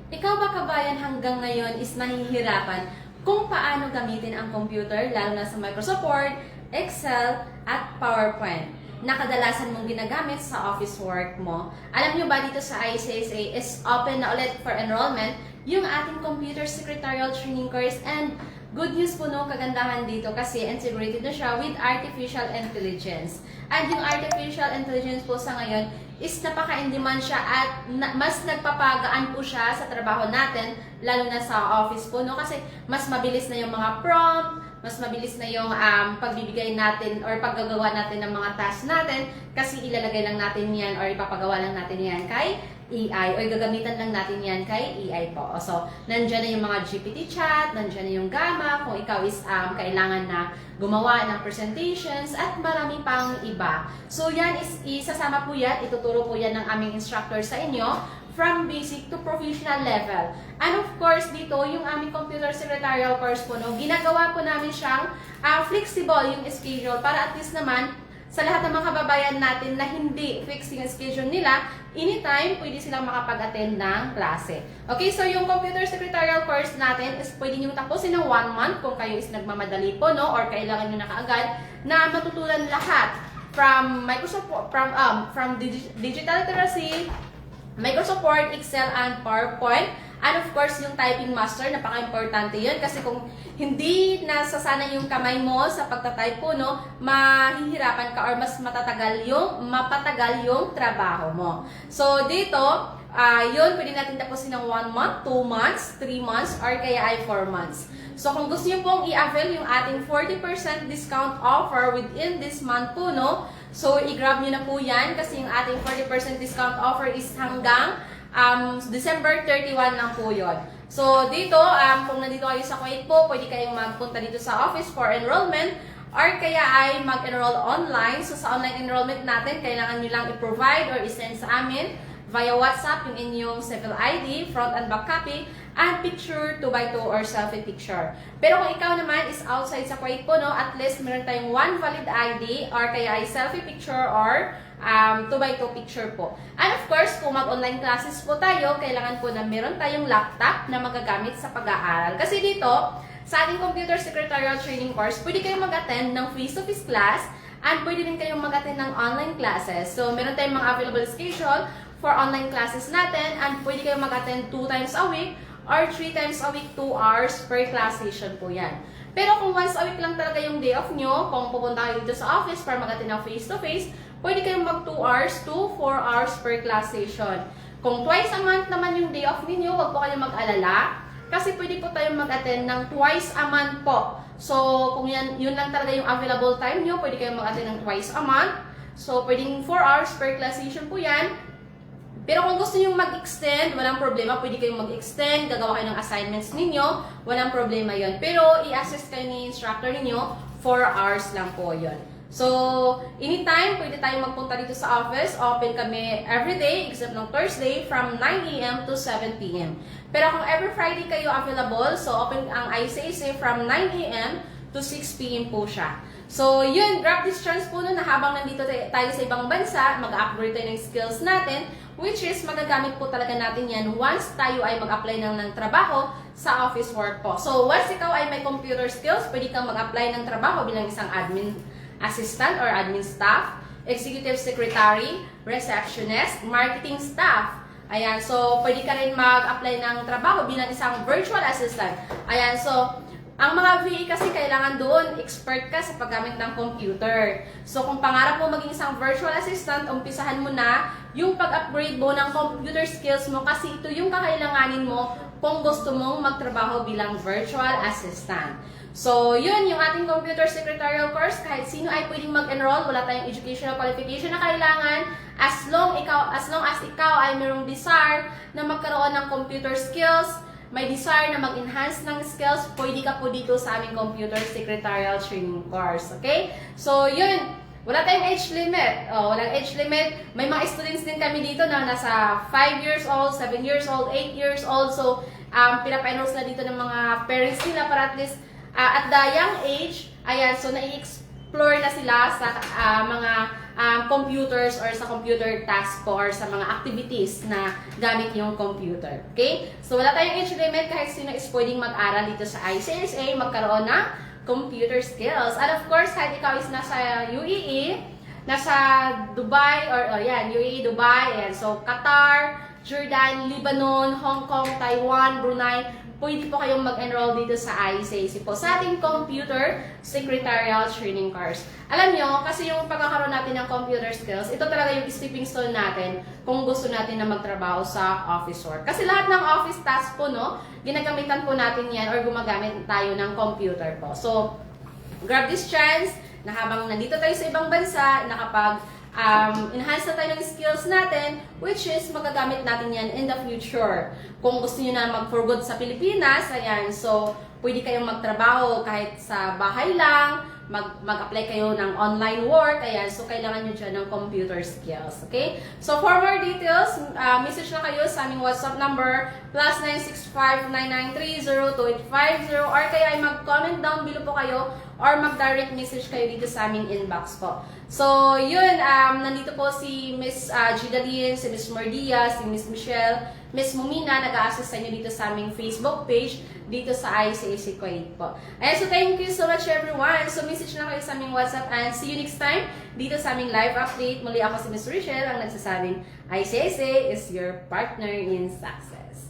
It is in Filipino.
Ikaw ba kabayan hanggang ngayon is nahihirapan kung paano gamitin ang computer lalo na sa Microsoft Word, Excel, at PowerPoint na kadalasan mong ginagamit sa office work mo? Alam nyo ba dito sa ICSA is open na ulit for enrollment yung ating computer secretarial training course, and good news po no, kagandahan dito kasi integrated na siya with artificial intelligence. And yung artificial intelligence po sa ngayon is napaka-in-demand siya at mas nagpapagaan po siya sa trabaho natin, lalo na sa office po, no? Kasi mas mabilis na yung mga prompt, mas mabilis na yung pagbibigay natin or paggagawa natin ng mga task natin kasi ilalagay lang natin yan or ipapagawa lang natin yan kay AI o gagamitan lang natin yan kay AI po. So, nandyan na yung mga GPT chat, nandyan na yung Gamma, kung ikaw is kailangan na gumawa ng presentations at marami pang iba. So, yan is isasama po yan, ituturo po yan ng aming instructor sa inyo from basic to professional level. And of course, dito, yung aming computer secretarial course po, no, ginagawa po namin siyang flexible yung schedule para at least naman sa lahat ng mga kababayan natin na hindi fixing yung schedule nila, anytime, pwede silang makapag-attend ng klase. Okay, so yung computer secretarial course natin is pwede nyo tapusin ng 1 month kung kayo is nagmamadali po, no, or kailangan nyo na kaagad na matutunan lahat from Microsoft, from digital literacy, Microsoft Word, Excel, and PowerPoint. And of course, yung typing master, napaka-importante yun. Kasi kung hindi nasasana yung kamay mo sa pagtatype po, no, mahihirapan ka or mas mapatagal yung trabaho mo. So, dito, yun, pwede natin tapusin ng 1 month, 2 months, 3 months, or kaya ay 4 months. So, kung gusto nyo pong i-avail yung ating 40% discount offer within this month po, no, so, i-grab nyo na po yan kasi yung ating 40% discount offer is hanggang December 31 lang po yun. So, dito, kung nandito kayo sa Kuwait po, pwede kayong magpunta dito sa office for enrollment or kaya ay mag-enroll online. So, sa online enrollment natin, kailangan nyo lang i-provide or i-send sa amin via WhatsApp yung inyong civil ID, front and back copy, and picture 2x2 or selfie picture. Pero kung ikaw naman is outside sa Kuwait po, no, at least meron tayong 1 valid ID or kaya ay selfie picture or 2x2 picture po. And of course, kung mag-online classes po tayo, kailangan po na meron tayong laptop na magagamit sa pag-aaral. Kasi dito, sa ating computer secretarial training course, pwede kayong mag-attend ng face-to-face class and pwede rin kayong mag-attend ng online classes. So, meron tayong mga available schedule for online classes natin and pwede kayong mag-attend 2 times a week or 3 times a week, 2 hours per class session po yan. Pero kung once a week lang talaga yung day off nyo, kung pupunta kayo dito sa office para mag-attend ng face-to-face, pwede kayong mag 2 hours to 4 hours per class session. Kung twice a month naman yung day off ninyo, wag po kayong mag-alala kasi pwede po tayong mag-attend ng twice a month po. So, kung yun lang talaga yung available time nyo, pwede kayong mag-attend ng twice a month. So, pwedeng 4 hours per class session po yan. Pero kung gusto nyo mag-extend, walang problema, pwede kayong mag-extend, gagawa kayo ng assignments ninyo, walang problema yon. Pero i-assist kayo ni instructor ninyo, 4 hours lang po yon. So, anytime, pwede tayong magpunta dito sa office. Open kami everyday, except ng Thursday, from 9 a.m. to 7 p.m. Pero kung every Friday kayo available, so open ang ICSA from 9 a.m. to 6 p.m. po siya. So, yun, grab this chance po na habang nandito tayo sa ibang bansa, mag-upgrade tayo ng skills natin, which is magagamit po talaga natin yan once tayo ay mag-apply ng trabaho sa office work po. So, once ikaw ay may computer skills, pwede kang mag-apply ng trabaho bilang isang admin assistant or admin staff, executive secretary, receptionist, marketing staff. Ayan, so pwede ka rin mag-apply ng trabaho bilang isang virtual assistant. Ayan, so ang mga VA kasi kailangan doon, expert ka sa paggamit ng computer. So kung pangarap mo maging isang virtual assistant, umpisahan mo na yung pag-upgrade mo ng computer skills mo kasi ito yung kakailanganin mo kung gusto mong magtrabaho bilang virtual assistant. So, yun, yung ating computer secretarial course, kahit sino ay pwedeng mag-enroll, wala tayong educational qualification na kailangan, as long as ikaw ay mayroong desire na magkaroon ng computer skills, may desire na mag-enhance ng skills, pwede ka po dito sa aming computer secretarial training course, okay? So, yun, wala tayong age limit. Walang age limit. May mga students din kami dito na nasa 5 years old, 7 years old, 8 years old, so, pinapa-enroll sila dito ng mga parents nila para at least at the young age, ayan, so nai-explore na sila sa mga computers or sa computer task po or sa mga activities na gamit yung computer. Okay? So wala tayong age limit, kahit sino is pwedeng mag-aral dito sa ICSA, magkaroon ng computer skills. And of course, kahit ikaw is nasa UAE, nasa Dubai, or yan, UAE, Dubai, ayan. So Qatar, Jordan, Lebanon, Hong Kong, Taiwan, Brunei, pwede po kayong mag-enroll dito sa ICAC po sa ating Computer Secretarial Training course. Alam nyo, kasi yung pagkakaroon natin ng computer skills, ito talaga yung stepping stone natin kung gusto natin na magtrabaho sa office work. Kasi lahat ng office tasks po, no, ginagamitan po natin yan or gumagamit tayo ng computer po. So, grab this chance na habang nandito tayo sa ibang bansa, nakapag enhance na tayo ng skills natin, which is magagamit natin yan in the future. Kung gusto niyo na mag-for good sa Pilipinas, ayan, so pwede kayong magtrabaho kahit sa bahay lang, mag-apply kayo ng online work, ayan, so kailangan nyo dyan ng computer skills, okay? So for more details, message na kayo sa aming WhatsApp number, +965-993-02850, or kaya ay mag-comment down below po kayo, or mag-direct message kayo dito sa aming inbox po. So, yun, nandito po si Miss Gidalyn, si Miss Mardia, si Miss Michelle, Miss Mumina, nag-a-assist sa inyo dito sa aming Facebook page, dito sa ICAC Kuwait po. Ayan, so thank you so much everyone. So, message na kayo sa aming WhatsApp and see you next time dito sa aming live update. Muli ako si Miss Rachel, ang nagsasabing ICAC is your partner in success.